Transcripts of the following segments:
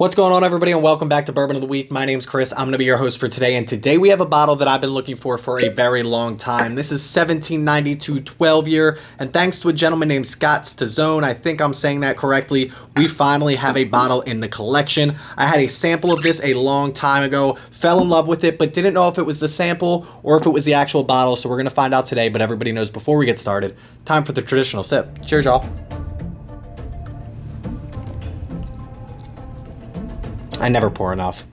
What's going on, everybody, and welcome back to Bourbon of the Week. My name's Chris. I'm going to be your host for today, and today we have a bottle that I've been looking for a very long time. This is 1792 12-year, and thanks to a gentleman named Scott Stazone, I think I'm saying that correctly, we finally have a bottle in the collection. I had a sample of this a long time ago, fell in love with it, but didn't know if it was the sample or if it was the actual bottle, so we're going to find out today. But everybody knows before we get started, time for the traditional sip. Cheers, y'all. I never pour enough.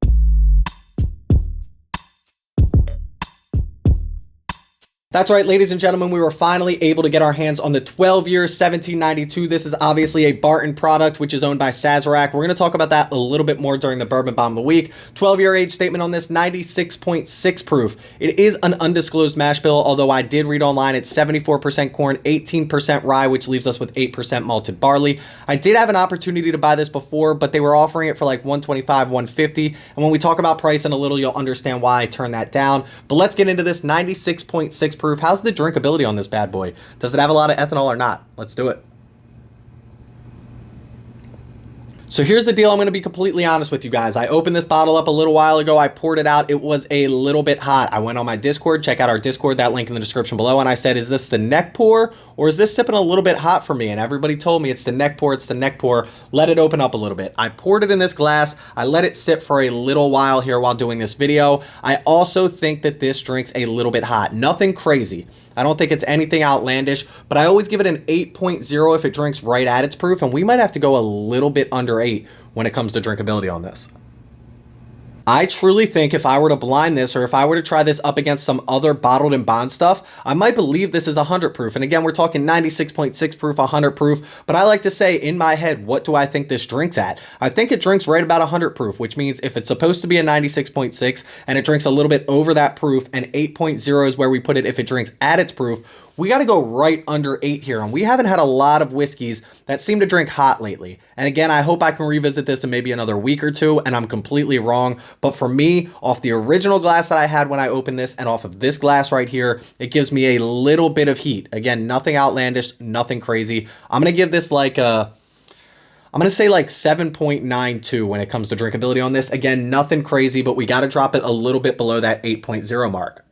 That's right, ladies and gentlemen, we were finally able to get our hands on the 12-year 1792. This is obviously a Barton product, which is owned by Sazerac. We're going to talk about that a little bit more during the Bourbon Bomb of the Week. 12-year age statement on this, 96.6 proof. It is an undisclosed mash bill, although I did read online it's 74% corn, 18% rye, which leaves us with 8% malted barley. I did have an opportunity to buy this before, but they were offering it for like $125, $150. And when we talk about price in a little, you'll understand why I turned that down. But let's get into this 96.6 proof. How's the drinkability on this bad boy? Does it have a lot of ethanol or not? Let's do it. So here's the deal. I'm going to be completely honest with you guys. I opened this bottle up a little while ago. I poured it out. It was a little bit hot. I went on my Discord. Check out our Discord, that link in the description below. And I said, is this the neck pour or is this sipping a little bit hot for me? And everybody told me it's the neck pour. It's the neck pour. Let it open up a little bit. I poured it in this glass. I let it sit for a little while here while doing this video. I also think that this drinks a little bit hot. Nothing crazy. I don't think it's anything outlandish, but I always give it an 8.0 if it drinks right at its proof, and we might have to go a little bit under 8 when it comes to drinkability on this. I truly think if I were to blind this or if I were to try this up against some other bottled and bond stuff, I might believe this is 100 proof. And again, we're talking 96.6 proof, 100 proof. But I like to say in my head, what do I think this drinks at? I think it drinks right about 100 proof, which means if it's supposed to be a 96.6 and it drinks a little bit over that proof, and 8.0 is where we put it if it drinks at its proof, we got to go right under 8 here. And we haven't had a lot of whiskeys that seem to drink hot lately. And again, I hope I can revisit this in maybe another week or two, and I'm completely wrong. But for me, off the original glass that I had when I opened this and off of this glass right here, it gives me a little bit of heat. Again, nothing outlandish, nothing crazy. I'm going to give this like a... I'm going to say like 7.92 when it comes to drinkability on this. Again, nothing crazy, but we got to drop it a little bit below that 8.0 mark.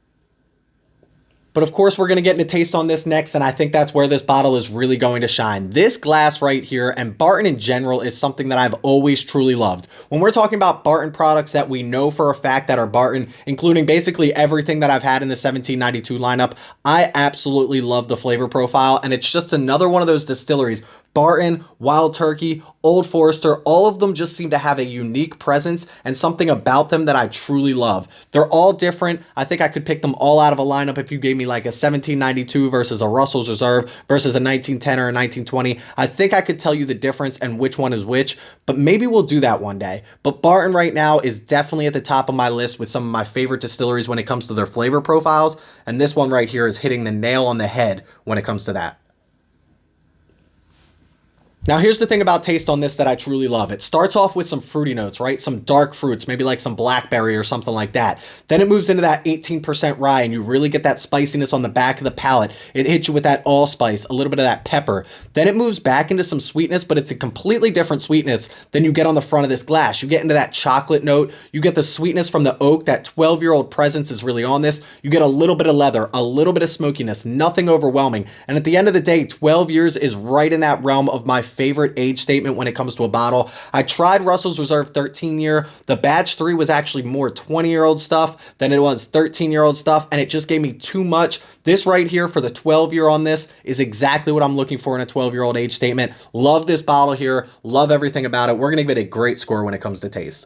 But of course, we're going to get into taste on this next, and I think that's where this bottle is really going to shine. This glass right here, and Barton in general, is something that I've always truly loved. When we're talking about Barton products that we know for a fact that are Barton, including basically everything that I've had in the 1792 lineup, I absolutely love the flavor profile, and it's just another one of those distilleries. Barton, Wild Turkey, Old Forester, all of them just seem to have a unique presence and something about them that I truly love. They're all different. I think I could pick them all out of a lineup if you gave me like a 1792 versus a Russell's Reserve versus a 1910 or a 1920. I think I could tell you the difference and which one is which, but maybe we'll do that one day. But Barton right now is definitely at the top of my list with some of my favorite distilleries when it comes to their flavor profiles, and this one right here is hitting the nail on the head when it comes to that. Now, here's the thing about taste on this that I truly love. It starts off with some fruity notes, right? Some dark fruits, maybe like some blackberry or something like that. Then it moves into that 18% rye, and you really get that spiciness on the back of the palate. It hits you with that allspice, a little bit of that pepper. Then it moves back into some sweetness, but it's a completely different sweetness than you get on the front of this glass. You get into that chocolate note. You get the sweetness from the oak. That 12-year-old presence is really on this. You get a little bit of leather, a little bit of smokiness, nothing overwhelming. And at the end of the day, 12 years is right in that realm of my favorite age statement when it comes to a bottle. I tried Russell's Reserve 13-year. The batch 3 was actually more 20-year-old stuff than it was 13-year-old stuff, and it just gave me too much. This right here for the 12-year on this is exactly what I'm looking for in a 12-year-old age statement. Love this bottle here. Love everything about it. We're going to give it a great score when it comes to taste.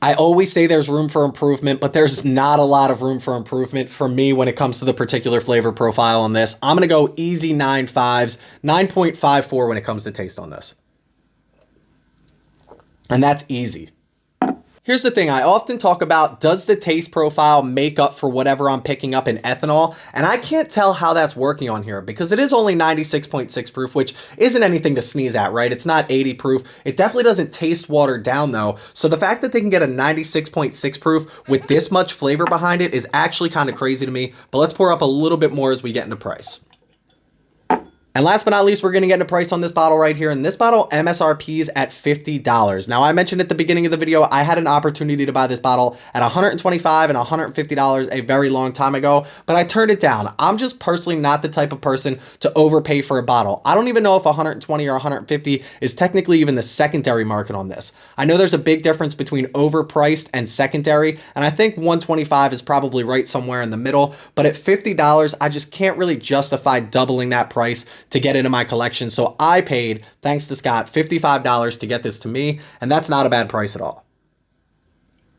I always say there's room for improvement, but there's not a lot of room for improvement for me when it comes to the particular flavor profile on this. I'm going to go easy 9.5s, 9.54 when it comes to taste on this. And that's easy. Here's the thing, I often talk about, does the taste profile make up for whatever I'm picking up in ethanol? And I can't tell how that's working on here because it is only 96.6 proof, which isn't anything to sneeze at, right? It's not 80 proof. It definitely doesn't taste watered down though. So the fact that they can get a 96.6 proof with this much flavor behind it is actually kind of crazy to me. But let's pour up a little bit more as we get into price. And last but not least, we're going to get a price on this bottle right here. And this bottle MSRP is at $50. Now, I mentioned at the beginning of the video, I had an opportunity to buy this bottle at $125 and $150 a very long time ago, but I turned it down. I'm just personally not the type of person to overpay for a bottle. I don't even know if 120 or 150 is technically even the secondary market on this. I know there's a big difference between overpriced and secondary, and I think 125 is probably right somewhere in the middle, but at $50, I just can't really justify doubling that price to get it in my collection. So I paid, thanks to Scott, $55 to get this to me, and that's not a bad price at all.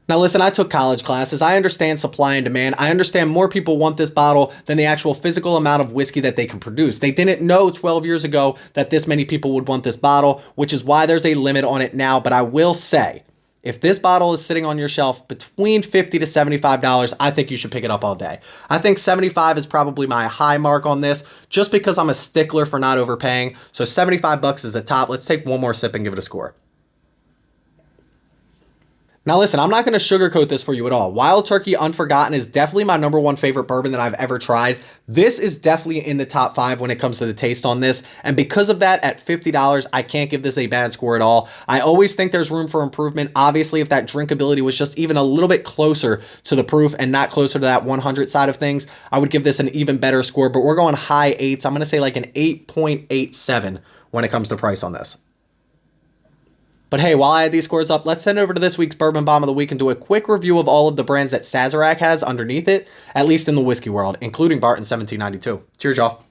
Now listen, I took college classes. I understand supply and demand. I understand more people want this bottle than the actual physical amount of whiskey that they can produce. They didn't know 12 years ago that this many people would want this bottle, which is why there's a limit on it now. But I will say, if this bottle is sitting on your shelf between $50 to $75, I think you should pick it up all day. I think 75 is probably my high mark on this, just because I'm a stickler for not overpaying. So 75 bucks is the top. Let's take one more sip and give it a score. Now listen, I'm not going to sugarcoat this for you at all. Wild Turkey Unforgotten is definitely my #1 favorite bourbon that I've ever tried. This is definitely in the top 5 when it comes to the taste on this. And because of that, at $50, I can't give this a bad score at all. I always think there's room for improvement. Obviously, if that drinkability was just even a little bit closer to the proof and not closer to that 100 side of things, I would give this an even better score. But we're going high 8s. I'm going to say like an 8.87 when it comes to price on this. But hey, while I had these scores up, let's head over to this week's Bourbon Bomb of the Week and do a quick review of all of the brands that Sazerac has underneath it, at least in the whiskey world, including Barton 1792. Cheers, y'all.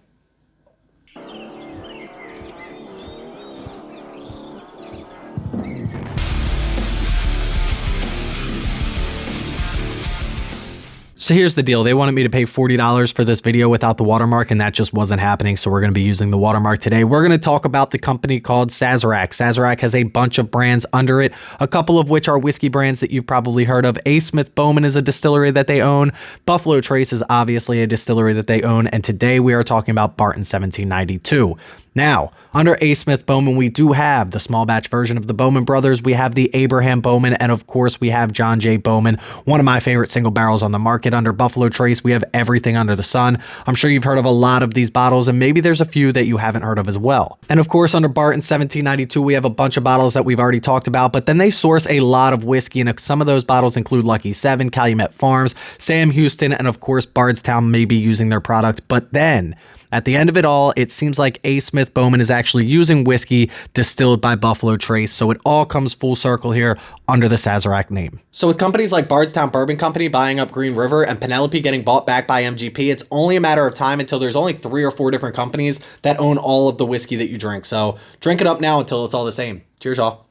So here's the deal. They wanted me to pay $40 for this video without the watermark, and that just wasn't happening. So we're going to be using the watermark today. We're going to talk about the company called Sazerac. Sazerac has a bunch of brands under it, a couple of which are whiskey brands that you've probably heard of. A. Smith Bowman is a distillery that they own. Buffalo Trace is obviously a distillery that they own. And today we are talking about Barton 1792. Now, under A. Smith Bowman, we do have the small batch version of the Bowman brothers. We have the Abraham Bowman, and of course, we have John J. Bowman, one of my favorite single barrels on the market. Under Buffalo Trace, we have everything under the sun. I'm sure you've heard of a lot of these bottles, and maybe there's a few that you haven't heard of as well. And of course, under Barton 1792, we have a bunch of bottles that we've already talked about, but then they source a lot of whiskey, and some of those bottles include Lucky 7, Calumet Farms, Sam Houston, and of course, Bardstown may be using their product. But then, at the end of it all, it seems like A. Smith Bowman is actually using whiskey distilled by Buffalo Trace, so it all comes full circle here under the Sazerac name. So with companies like Bardstown Bourbon Company buying up Green River and Penelope getting bought back by MGP, it's only a matter of time until there's only 3 or 4 different companies that own all of the whiskey that you drink. So drink it up now until it's all the same. Cheers, y'all.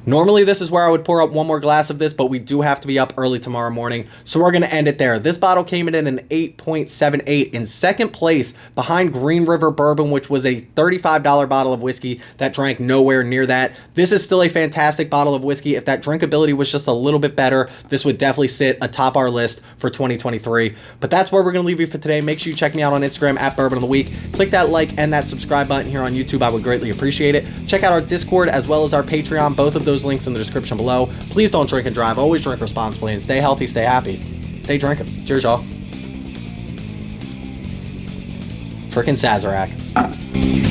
Normally, this is where I would pour up one more glass of this, but we do have to be up early tomorrow morning, so we're going to end it there. This bottle came in at an 8.78 in second place behind Green River Bourbon, which was a $35 bottle of whiskey that drank nowhere near that. This is still a fantastic bottle of whiskey. If that drinkability was just a little bit better, this would definitely sit atop our list for 2023. But that's where we're going to leave you for today. Make sure you check me out on Instagram at Bourbon of the Week. Click that like and that subscribe button here on YouTube. I would greatly appreciate it. Check out our Discord as well as our Patreon. Both of those links in the description below. Please don't drink and drive. Always drink responsibly and stay healthy, stay happy. Stay drinking. Cheers, y'all. Frickin' Sazerac.